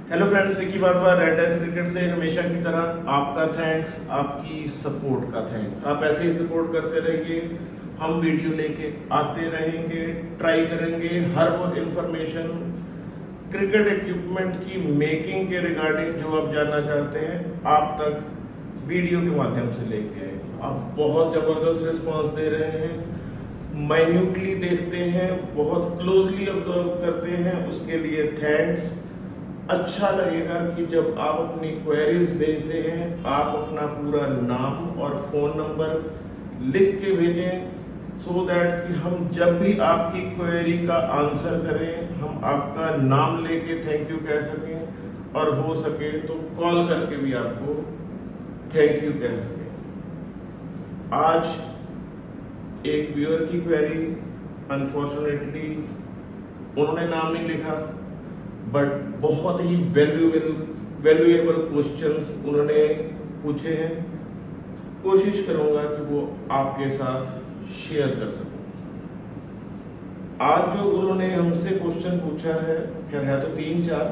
Hello friends, Vicky Wadhwa red S cricket से हमेशा की तरह आपका थैंक्स, आपकी सपोर्ट का थैंक्स। आप ऐसे ही सपोर्ट करते रहिए, हम वीडियो लेके आते रहेंगे, ट्राई करेंगे हर वो इन्फॉर्मेशन क्रिकेट इक्विपमेंट की मेकिंग के रिगार्डिंग जो आप जानना चाहते हैं आप तक वीडियो के माध्यम से लेके आए। आप बहुत ज़बरदस्त रिस्पांस दे रहे हैं, माइन्यूटली देखते हैं, बहुत क्लोजली ऑब्जर्व करते हैं, उसके लिए थैंक्स। अच्छा लगेगा कि जब आप अपनी क्वेरीज भेजते हैं आप अपना पूरा नाम और फ़ोन नंबर लिख के भेजें, सो दैट कि हम जब भी आपकी क्वेरी का आंसर करें हम आपका नाम लेके थैंक यू कह सकें, और हो सके तो कॉल करके भी आपको थैंक यू कह सकें। आज एक व्यूअर की क्वेरी, अनफॉर्चुनेटली उन्होंने नाम नहीं लिखा, बट बहुत ही वैल्यूएबल क्वेश्चंस उन्होंने पूछे हैं। कोशिश करूंगा कि वो आपके साथ शेयर कर सकूं। आज जो उन्होंने हमसे क्वेश्चन पूछा है, खैर है तो 3-4,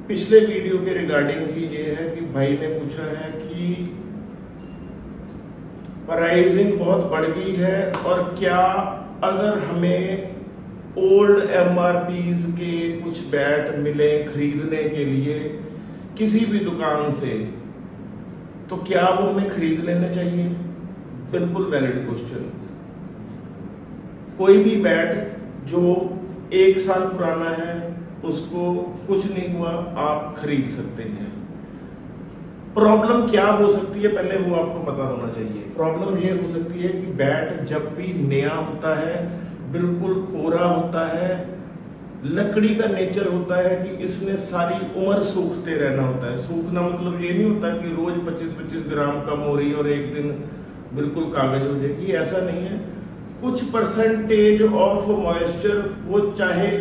पिछले वीडियो के रिगार्डिंग ही ये है कि भाई ने पूछा है कि प्राइसिंग बहुत बढ़ गई है और क्या अगर हमें ओल्ड एमआरपीज के कुछ बैट मिले खरीदने के लिए किसी भी दुकान से, तो क्या वो हमें खरीद लेने चाहिए? बिल्कुल वैलिड क्वेश्चन। कोई भी बैट जो 1 साल पुराना है उसको कुछ नहीं हुआ, आप खरीद सकते हैं। प्रॉब्लम क्या हो सकती है पहले वो आपको पता होना चाहिए। प्रॉब्लम ये हो सकती है कि बैट जब भी नया होता है बिल्कुल कोरा होता है, लकड़ी का नेचर होता है कि इसने सारी उम्र सूखते रहना होता है। सूखना मतलब ये नहीं होता कि रोज 25-25 ग्राम कम हो रही है और एक दिन बिल्कुल कागज हो जाएगी, ऐसा नहीं है। कुछ परसेंटेज ऑफ मॉइस्चर, वो चाहे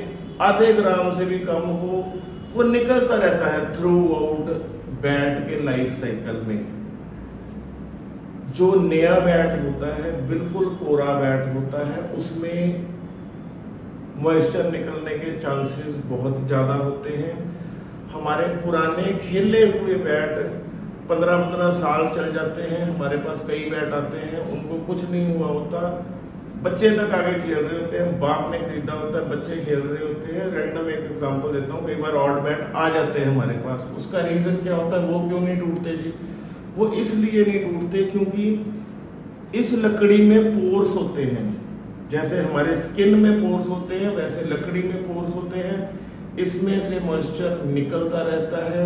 आधे ग्राम से भी कम हो, वो निकलता रहता है थ्रू आउट बैट के लाइफ साइकिल में। जो नया बैट होता है बिल्कुल कोरा बैट होता है, उसमें मॉइस्चर निकलने के चांसेस बहुत ज़्यादा होते हैं। हमारे पुराने खेले हुए बैट 15-15 साल चल जाते हैं, हमारे पास कई बैट आते हैं उनको कुछ नहीं हुआ होता, बच्चे तक आगे खेल रहे होते हैं, बाप ने खरीदा होता है, बच्चे खेल रहे होते हैं। रैंडम एक एग्जांपल देता हूँ, कई बार ऑड बैट आ जाते हैं हमारे पास, उसका रीज़न क्या होता है? वो क्यों नहीं टूटते जी? वो इसलिए नहीं टूटते क्योंकि इस लकड़ी में पोर्स होते हैं। जैसे हमारे स्किन में पोर्स होते हैं वैसे लकड़ी में पोर्स होते हैं, इसमें से मॉइस्चर निकलता रहता है।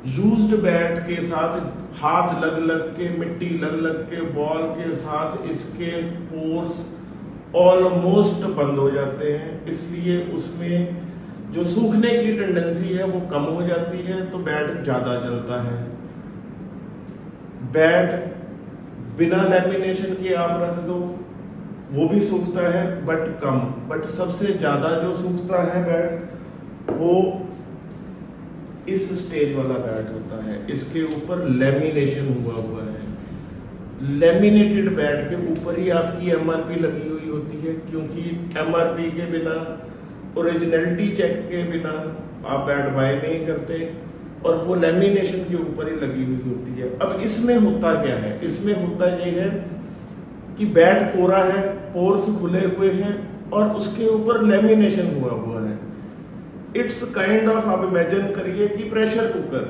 यूज्ड बैट के साथ हाथ लग लग के, मिट्टी लग लग के, बॉल के साथ इसके पोर्स ऑलमोस्ट बंद हो जाते हैं, इसलिए उसमें जो सूखने की टेंडेंसी है वो कम हो जाती है, तो बैट ज़्यादा जलता है। बैट बिना लैमिनेशन के आप रख दो वो भी सूखता है बट कम, बट सबसे ज़्यादा जो सूखता है बैट वो इस स्टेज वाला बैट होता है, इसके ऊपर लेमिनेशन हुआ है। लेमिनेटेड बैट के ऊपर ही आपकी एमआरपी लगी हुई होती है, क्योंकि एमआरपी के बिना, ओरिजिनलिटी चेक के बिना आप बैट बाय नहीं करते, और वो लेमिनेशन के ऊपर ही लगी हुई होती है। अब इसमें होता क्या है? इसमें होता ये है कि बैट कोरा है, पोर्स खुले हुए हैं और उसके ऊपर लेमिनेशन हुआ है। इट्स काइंड ऑफ, आप इमेजिन करिए कि प्रेशर कुकर,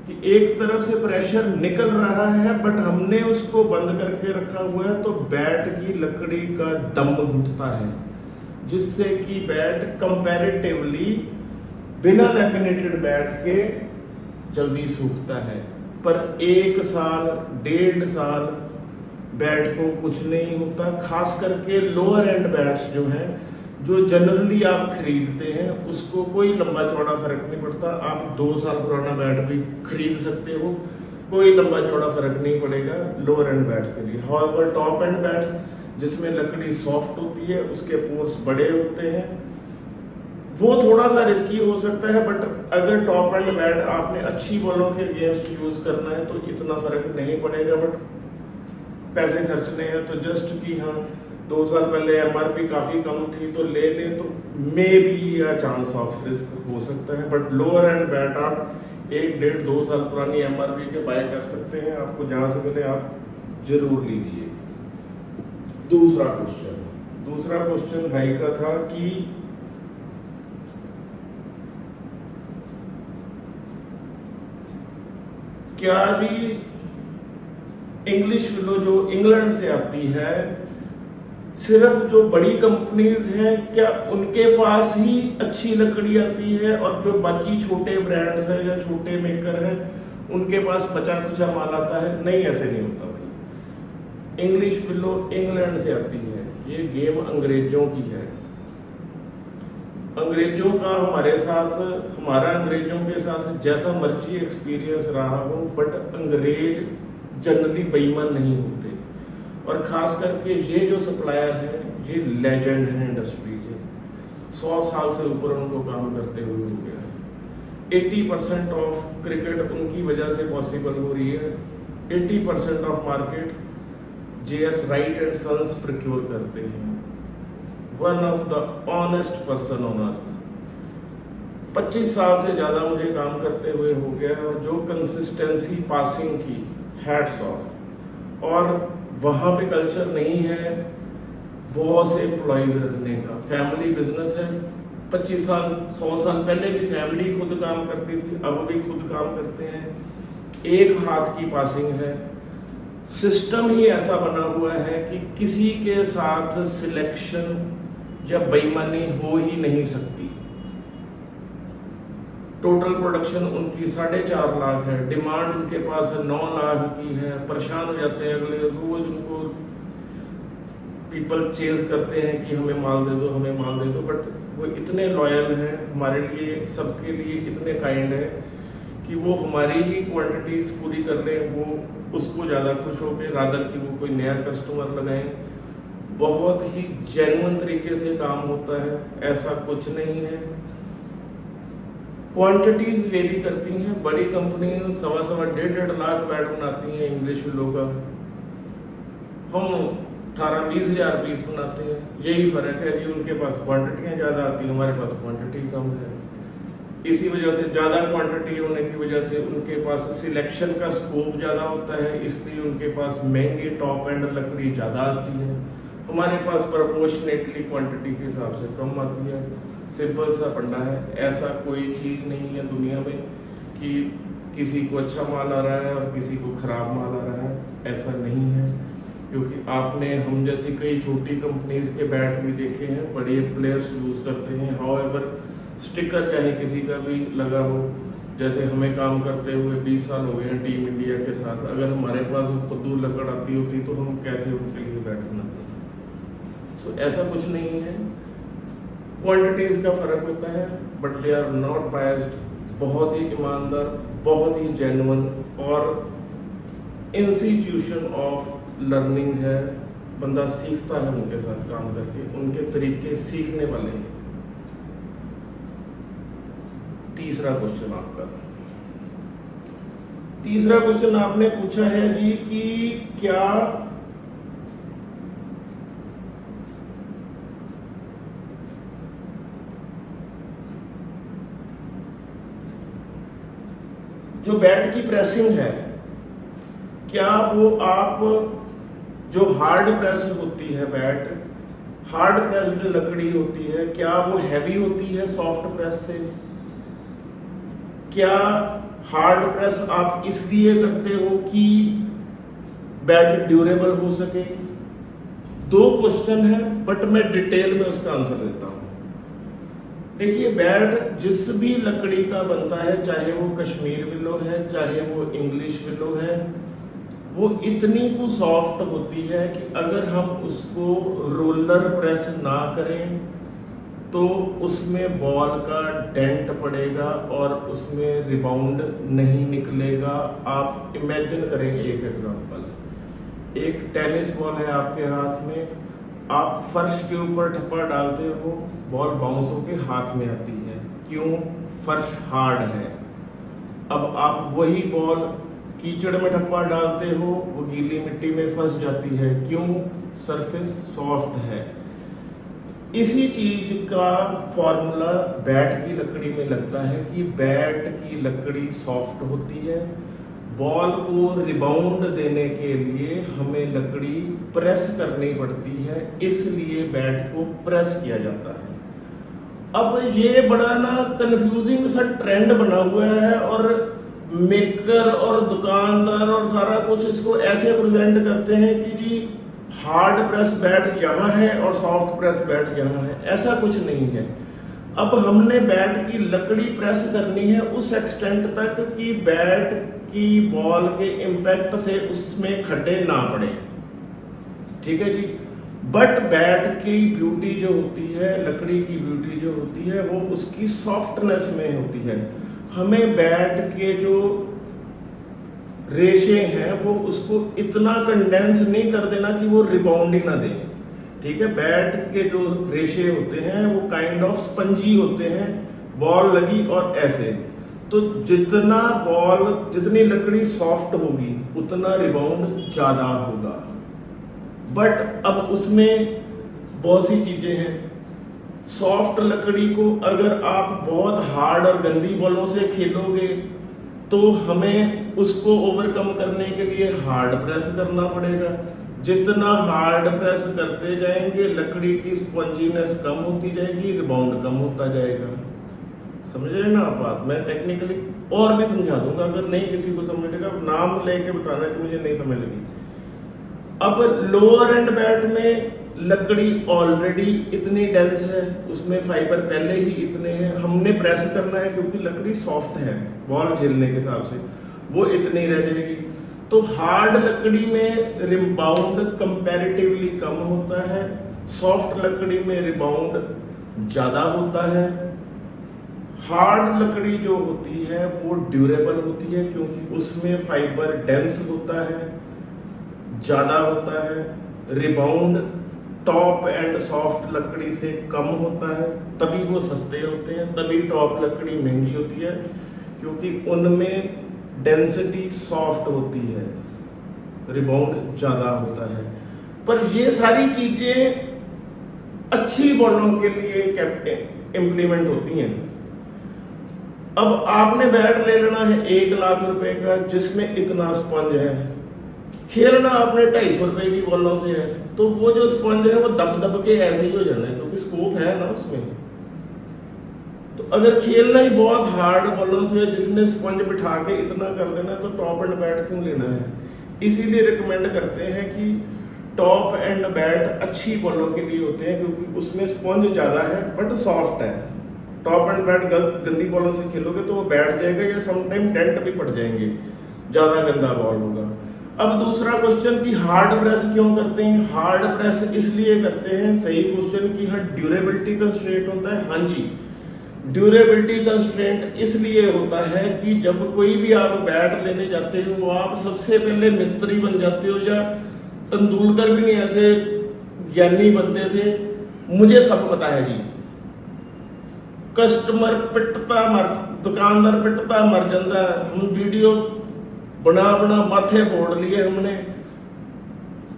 कि एक तरफ से प्रेशर निकल रहा है बट हमने उसको बंद करके रखा हुआ है, तो बैट की लकड़ी का दम घुटता है, जिससे कि बैट कंपैरेटिवली बिना लैमिनेटेड बैट के जल्दी सूखता है। पर 1 साल 1.5 साल बैट को कुछ नहीं होता, खास करके लोअर एंड बैट्स जो हैं, जो जनरली आप खरीदते हैं, उसको कोई लंबा चौड़ा फर्क नहीं पड़ता। आप 2 साल पुराना बैट भी खरीद सकते हो, कोई लंबा चौड़ा फर्क नहीं पड़ेगा लोअर एंड बैट्स के लिए। हाउएवर टॉप एंड बैट्स जिसमें लकड़ी सॉफ्ट होती है, उसके पोर्स बड़े होते हैं, वो थोड़ा सा रिस्की हो सकता है। बट अगर टॉप एंड बैट आपने अच्छी बॉलों के अगेंस्ट यूज करना है तो इतना फर्क नहीं पड़ेगा। बट पैसे खर्चने हैं तो जस्ट कि हाँ 2 साल पहले एमआरपी काफ़ी कम थी तो ले ले तो मे बी या चांस ऑफ रिस्क हो सकता है, बट लोअर एंड बैट आप 1-1.5-2 साल पुरानी एमआरपी के बाय कर सकते हैं। आपको जहाँ से मिले आप जरूर लीजिए। दूसरा क्वेश्चन भाई का था कि क्या जी इंग्लिश विलो जो इंग्लैंड से आती है, सिर्फ जो बड़ी कंपनीज हैं क्या उनके पास ही अच्छी लकड़ी आती है और जो बाकी छोटे ब्रांड्स हैं या छोटे मेकर हैं उनके पास बचा खुचा माल आता है? नहीं, ऐसे नहीं होता भाई। इंग्लिश विलो इंग्लैंड से आती है, ये गेम अंग्रेजों की है। अंग्रेजों का हमारा अंग्रेजों के साथ जैसा मर्जी एक्सपीरियंस रहा हो, बट अंग्रेज जनरली बेईमान नहीं होते। और खास करके ये जो सप्लायर हैं ये लेजेंड हैं इंडस्ट्री के, 100 साल से ऊपर उनको काम करते हुए हो गया है। 80% ऑफ क्रिकेट उनकी वजह से पॉसिबल हो रही है। 80% of market JS Wright and sons procure करते हैं। One of the honest person on earth. 25 साल से ज़्यादा मुझे काम करते हुए हो गया है और जो कंसिस्टेंसी पासिंग की, हैट्स ऑफ। और वहाँ पे कल्चर नहीं है बहुत से एम्प्लॉयज़ रखने का, फैमिली बिजनेस है। 25 साल 100 साल पहले भी फैमिली खुद काम करती थी, अब भी खुद काम करते हैं। एक हाथ की पासिंग है। सिस्टम ही ऐसा बना हुआ है कि किसी के साथ सिलेक्शन या बेईमानी हो ही नहीं सकती। टोटल प्रोडक्शन उनकी 4.5 लाख है, डिमांड उनके पास 9 लाख की है। परेशान हो जाते हैं अगले रोज, उनको पीपल चेज करते हैं कि हमें माल दे दो, हमें माल दे दो, बट वो इतने लॉयल हैं हमारे लिए, सबके लिए इतने काइंड है कि वो हमारी ही क्वांटिटीज पूरी कर लें, वो उसको ज़्यादा खुश होकर रादर कि वो कोई नया कस्टमर लगाएं। बहुत ही जेन्युइन तरीके से काम होता है, ऐसा कुछ नहीं है। क्वांटिटीज वेरी करती हैं। बड़ी कंपनी 1.25-1.5 लाख बैट बनाती हैं इंग्लिश विलो का, हम 18-20 हज़ार पीस बनाते हैं। यही फ़र्क है जी, उनके पास क्वांटिटियाँ ज़्यादा आती हैं, हमारे पास क्वांटिटी कम है। इसी वजह से ज़्यादा क्वांटिटी होने की वजह से उनके पास सिलेक्शन का स्कोप ज़्यादा होता है, इसलिए उनके पास महंगी टॉप एंड लकड़ी ज़्यादा आती है। हमारे पास प्रोपोर्शनेटली क्वांटिटी के हिसाब से कम आती है। सिंपल सा फंडा है, ऐसा कोई चीज़ नहीं है दुनिया में कि किसी को अच्छा माल आ रहा है और किसी को ख़राब माल आ रहा है, ऐसा नहीं है। क्योंकि आपने हम जैसी कई छोटी कंपनीज के बैट भी देखे हैं, बड़े प्लेयर्स यूज़ करते हैं। हाउएवर स्टिकर चाहे किसी का भी लगा हो, जैसे हमें काम करते हुए 20 साल हो गए हैं टीम इंडिया के साथ, अगर हमारे पास खुद लकड़ आती होती तो हम कैसे उनके लिए बैट बनाते। सो ऐसा कुछ नहीं है, क्वांटिटीज़ का फ़र्क होता है, but they are not biased. बहुत ही ईमानदार, बहुत ही जेन्युइन और इंस्टीट्यूशन ऑफ लर्निंग है। बंदा सीखता है उनके साथ काम करके, उनके तरीके सीखने वाले हैं। तीसरा क्वेश्चन आपने पूछा है जी कि क्या जो बैट की प्रेसिंग है, क्या वो आप जो हार्ड प्रेस होती है बैट, हार्ड प्रेस्ड लकड़ी होती है, क्या वो हैवी होती है सॉफ्ट प्रेस से? क्या हार्ड प्रेस आप इसलिए करते हो कि बैट ड्यूरेबल हो सके? 2 क्वेश्चन है, बट मैं डिटेल में उसका आंसर देता हूँ। देखिए, बैट जिस भी लकड़ी का बनता है, चाहे वो कश्मीर विलो है, चाहे वो इंग्लिश विलो है, वो इतनी को सॉफ्ट होती है कि अगर हम उसको रोलर प्रेस ना करें तो उसमें बॉल का डेंट पड़ेगा और उसमें रिबाउंड नहीं निकलेगा। आप इमेजिन करें, एक एग्जांपल, एक टेनिस बॉल है आपके हाथ में, आप फर्श के ऊपर ठप्पा डालते हो, बॉल बाउंस होके हाथ में आती है। क्यों? फर्श हार्ड है। अब आप वही बॉल कीचड़ में ठप्पा डालते हो, वो गीली मिट्टी में फंस जाती है। क्यों? सरफेस सॉफ्ट है। इसी चीज का फॉर्मूला बैट की लकड़ी में लगता है कि बैट की लकड़ी सॉफ्ट होती है, बॉल को रिबाउंड देने के लिए हमें लकड़ी प्रेस करनी पड़ती है, इसलिए बैट को प्रेस किया जाता है। अब ये बड़ा ना कंफ्यूजिंग सा ट्रेंड बना हुआ है और मेकर और दुकानदार और सारा कुछ इसको ऐसे प्रेजेंट करते हैं कि जी हार्ड प्रेस बैट यहाँ है और सॉफ्ट प्रेस बैट यहाँ है। ऐसा कुछ नहीं है। अब हमने बैट की लकड़ी प्रेस करनी है उस एक्सटेंट तक कि बैट की बॉल के इम्पैक्ट से उसमें खड्डे ना पड़े, ठीक है जी। बट बैट की ब्यूटी जो होती है, लकड़ी की ब्यूटी जो होती है, वो उसकी सॉफ्टनेस में होती है। हमें बैट के जो रेशे हैं वो उसको इतना कंडेंस नहीं कर देना कि वो रिबाउंड ही ना दे, ठीक है। बैट के जो रेशे होते हैं वो काइंड ऑफ स्पंजी होते हैं, बॉल लगी और ऐसे, तो जितनी लकड़ी सॉफ्ट होगी उतना रिबाउंड ज्यादा होगा। बट अब उसमें बहुत सी चीजें हैं। सॉफ्ट लकड़ी को अगर आप बहुत हार्ड और गंदी बॉलों से खेलोगे तो हमें उसको ओवरकम करने के लिए हार्ड प्रेस करना पड़ेगा। जितना हार्ड प्रेस करते जाएंगे लकड़ी की स्पंजीनेस कम होती जाएगी, रिबाउंड कम होता जाएगा। समझ रहे ना आप बात? मैं टेक्निकली और भी समझा दूंगा, अगर नहीं किसी को समझ लेगा नाम लेके बताना कि मुझे नहीं समझ लगी। अब लोअर एंड बैट में लकड़ी ऑलरेडी इतनी डेंस है, उसमें फाइबर पहले ही इतने हैं, हमने प्रेस करना है क्योंकि लकड़ी सॉफ्ट है बॉल झेलने के हिसाब से, वो इतनी रह जाएगी। तो हार्ड लकड़ी में रिबाउंड कंपैरेटिवली कम होता है, सॉफ्ट लकड़ी में रिबाउंड ज्यादा होता है। हार्ड लकड़ी जो होती है वो ड्यूरेबल होती है क्योंकि उसमें फाइबर डेंस होता है, ज्यादा होता है। रिबाउंड टॉप एंड सॉफ्ट लकड़ी से कम होता है, तभी वो सस्ते होते हैं, तभी टॉप लकड़ी महंगी होती है क्योंकि उनमें डेंसिटी सॉफ्ट होती है, रिबाउंड ज्यादा होता है। पर ये सारी चीजें अच्छी बॉलों के लिए इम्प्लीमेंट होती हैं। अब आपने बैट ले लेना है 1 लाख रुपए का जिसमें इतना स्पंज है, खेलना आपने 250 रुपए की बॉलों से है, तो वो जो स्पंज है वो दब दब के ऐसे ही हो जाना है क्योंकि स्कोप है ना उसमें। तो अगर खेलना ही बहुत हार्ड बॉलों से जिसमें स्पंज बिठा के इतना कर देना है तो टॉप एंड बैट क्यों लेना है? इसीलिए रिकमेंड करते हैं कि टॉप एंड बैट अच्छी बॉलों के लिए होते हैं क्योंकि उसमें स्पंज ज्यादा है बट सॉफ्ट है। टॉप एंड बैट गंदी बॉलों से खेलोगे तो वो बैठ जाएगा या समटाइम डेंट भी पड़ जाएंगे, ज्यादा गंदा बॉल होगा। अब दूसरा क्वेश्चन कि हार्ड प्रेस क्यों करते हैं? हार्ड प्रेस इसलिए करते हैं, सही क्वेश्चन कि हाँ ड्यूरेबिलिटी कंस्ट्रेंट होता है। हाँ जी, ड्यूरेबिलिटी कंस्ट्रेंट इसलिए होता है कि जब कोई भी आप बैट लेने जाते हो आप सबसे पहले मिस्त्री बन जाते हो, या तेंदुलकर भी नहीं ऐसे ज्ञानी बनते थे, मुझे सब पता है जी। कस्टमर पिटता मर, दुकानदार पिटता मर जाता, हम वीडियो बना माथे फोड़ लिए हमने,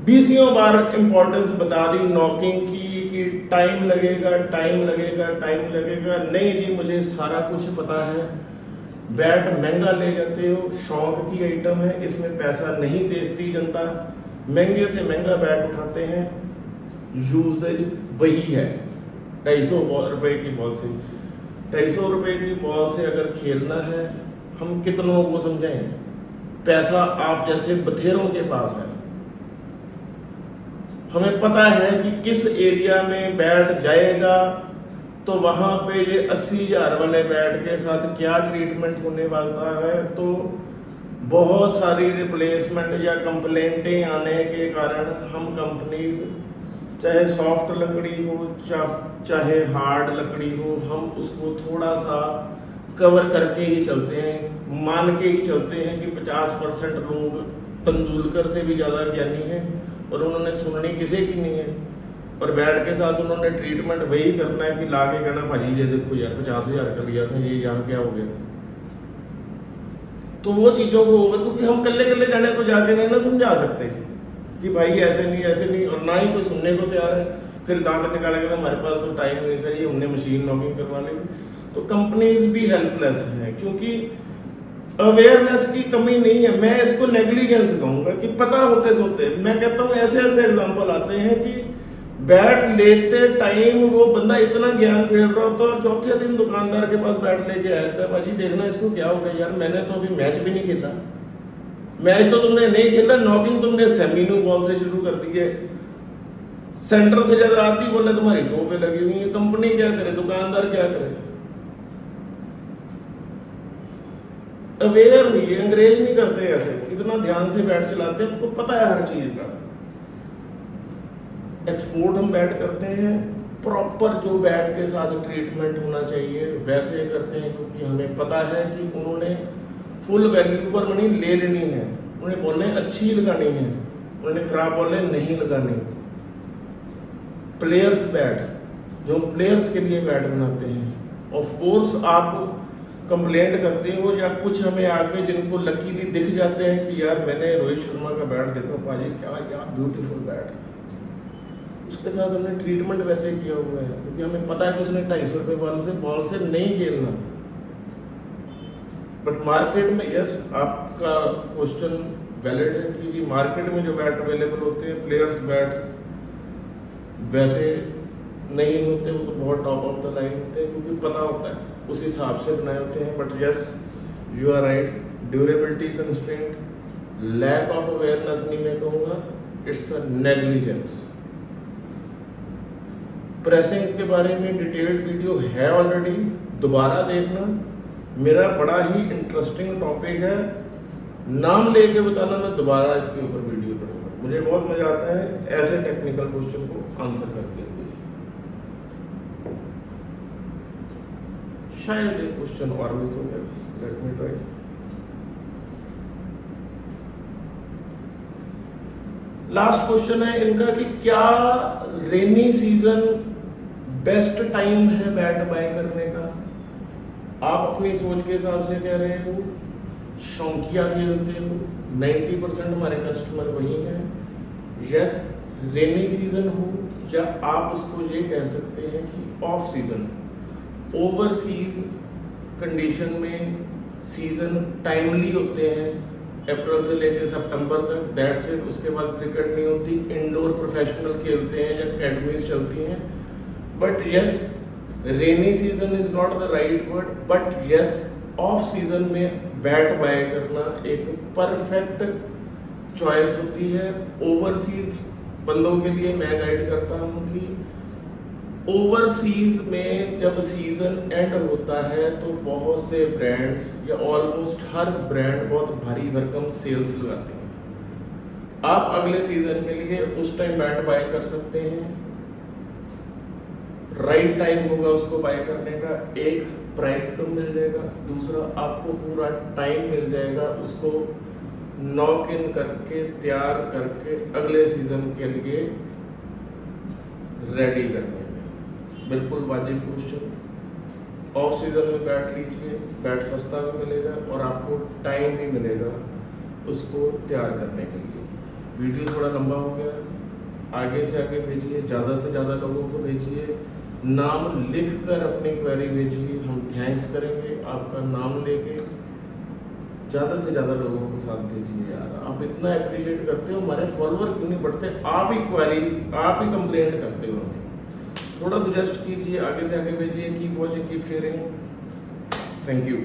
20 बार इंपॉर्टेंस बता दी नॉकिंग की कि टाइम लगेगा टाइम लगेगा टाइम लगेगा। नहीं जी, मुझे सारा कुछ पता है। बैट महंगा ले जाते हो, शौक की आइटम है, इसमें पैसा नहीं देखती जनता, महंगे से महंगा बैट उठाते हैं, यूजेज वही है। 250 रुपए की बॉल से 250 रुपए की बॉल से अगर खेलना है, हम कितनों को समझाएं? पैसा आप जैसे बथेरों के पास है, हमें पता है कि किस एरिया में बैट जाएगा तो वहां पे ये 80,000 वाले बैट के साथ क्या ट्रीटमेंट होने वाला है। तो बहुत सारी रिप्लेसमेंट या कंप्लेंटें आने के कारण हम कंपनीज, चाहे सॉफ्ट लकड़ी हो चाहे हार्ड लकड़ी हो, हम उसको थोड़ा सा कवर करके ही चलते हैं, मान के ही चलते हैं कि 50% लोग तेंदुलकर से भी ज़्यादा ज्ञानी हैं और उन्होंने सुननी किसी की नहीं है, और बैट के साथ उन्होंने ट्रीटमेंट वही करना है कि ला के कहना भाजी ये देखो यार 50,000 का लिया था, ये यहाँ क्या हो गया। तो वो चीज़ों को होगा क्योंकि हम कल्ले जाने को जाके नहीं ना समझा सकते। कि भाई ऐसे नहीं, और ना ही कोई सुनने को तैयार है। फिर दांत निकाला कहते हमारे पास तो टाइम नहीं था, ये हमने मशीन नॉकिंग करवा ली थी। तो कंपनीज भी हेल्पलेस हैं, क्योंकि अवेयरनेस की कमी नहीं है, मैं इसको नेग्लिजेंस कहूँगा कि पता होते सोते। मैं कहता हूँ ऐसे एग्जाम्पल आते हैं कि बैट लेते टाइम वो बंदा इतना ज्ञान फेर रहा होता और चौथे दिन दुकानदार के पास बैट लेके आया था, भाजी देखना इसको क्या होगा यार, मैंने तो अभी मैच भी नहीं खेला। मैच तो तुमने नहीं खेला, नॉकिंग तुमने सेमीनो बॉल से शुरू कर दी है, सेंटर से ज्यादा आधी बॉलें तुम्हारी टो पे लगी हुई है। कंपनी क्या करे, दुकानदार क्या करे? अवेयर हुई है, अंग्रेज नहीं करते ऐसे, इतना ध्यान से बैट चलाते हैं, उनको पता है हर चीज का। एक्सपोर्ट हम बैट करते हैं, प्रॉपर जो बैट के साथ ट्रीटमेंट होना चाहिए वैसे करते हैं, क्योंकि हमें पता है कि उन्होंने फुल वैल्यू फॉर मनी ले लेनी है, उन्हें बॉलें अच्छी लगानी है, उन्होंने खराब बॉलें नहीं लगानी। प्लेयर्स बैट, जो प्लेयर्स के लिए बैट बनाते हैं, ऑफ कोर्स आप कंप्लेंट करते हो या कुछ हमें आके जिनको लकीली दिख जाते हैं कि यार मैंने रोहित शर्मा का बैट देखा पाजी, क्या यार ब्यूटीफुल बैट, उसके साथ हमने ट्रीटमेंट वैसे किया हुआ है, क्योंकि हमें पता है कि उसने 250 रुपये बॉल से नहीं खेलना। बट मार्केट में यस, आपका क्वेश्चन वैलिड है कि जी मार्केट में जो बैट अवेलेबल होते हैं प्लेयर्स बैट वैसे नहीं होते, वो तो बहुत टॉप ऑफ द लाइन होते हैं, क्योंकि पता होता है उस हिसाब से बनाए होते हैं। But yes you are right, durability constraint, lack of awareness नहीं मैं कहूँगा, इट्स अ नेग्लिजेंस। प्रेसिंग के बारे में डिटेल्ड वीडियो है ऑलरेडी, दोबारा देखना, मेरा बड़ा ही इंटरेस्टिंग टॉपिक है, नाम लेके बताना, मैं दोबारा इसके ऊपर वीडियो करूँगा। मुझे बहुत मजा आता है ऐसे टेक्निकल क्वेश्चन को आंसर करते हुए। शायद एक क्वेश्चन और मिस हो गया, let me try. Last question है इनका कि क्या रेनी सीजन बेस्ट टाइम है बैट बाय करने का? आप अपनी सोच के हिसाब से कह रहे हो, शौकिया खेलते हो, 90% हमारे कस्टमर वही हैं। यस, रेनी सीजन हो, या आप उसको ये कह सकते हैं कि ऑफ सीजन, ओवरसीज कंडीशन में सीजन टाइमली होते हैं, अप्रैल से लेकर सितंबर तक, दैट्स इट। उसके बाद क्रिकेट नहीं होती, इंडोर प्रोफेशनल खेलते हैं या अकेडमीज चलती हैं। But yes, rainy season is not the right word, but yes off season में बैट बाय करना एक परफेक्ट चॉइस होती है। ओवरसीज बंदों के लिए मैं गाइड करता हूँ कि ओवरसीज में जब सीजन एंड होता है तो बहुत से ब्रांड्स या ऑलमोस्ट हर ब्रांड बहुत भारी भरकम सेल्स लगाते हैं। आप अगले सीजन के लिए उस टाइम बैट बाय कर सकते हैं, राइट टाइम होगा उसको बाय करने का। एक, प्राइस कम मिल जाएगा, दूसरा आपको पूरा टाइम मिल जाएगा उसको नॉक इन करके तैयार करके अगले सीजन के लिए रेडी करने में। बिल्कुल वाजिब क्वेश्चन। ऑफ सीजन में बैट लीजिए, बैट सस्ता भी मिलेगा और आपको टाइम भी मिलेगा उसको तैयार करने के लिए। वीडियो थोड़ा लंबा हो गया, आगे से आगे भेजिए, ज़्यादा से ज़्यादा लोगों को भेजिए, नाम लिख कर अपनी क्वेरी भेजिए, हम थैंक्स करेंगे आपका नाम लेके। ज़्यादा से ज़्यादा लोगों के साथ भेजिए यार, आप इतना अप्रिशिएट करते हो, हमारे फॉलोअर क्यों नहीं बढ़ते? आप ही क्वेरी, आप ही कंप्लेंट करते हो हमें। थोड़ा सजेस्ट कीजिए, आगे से आगे भेजिए। Keep watching, keep sharing, thank you.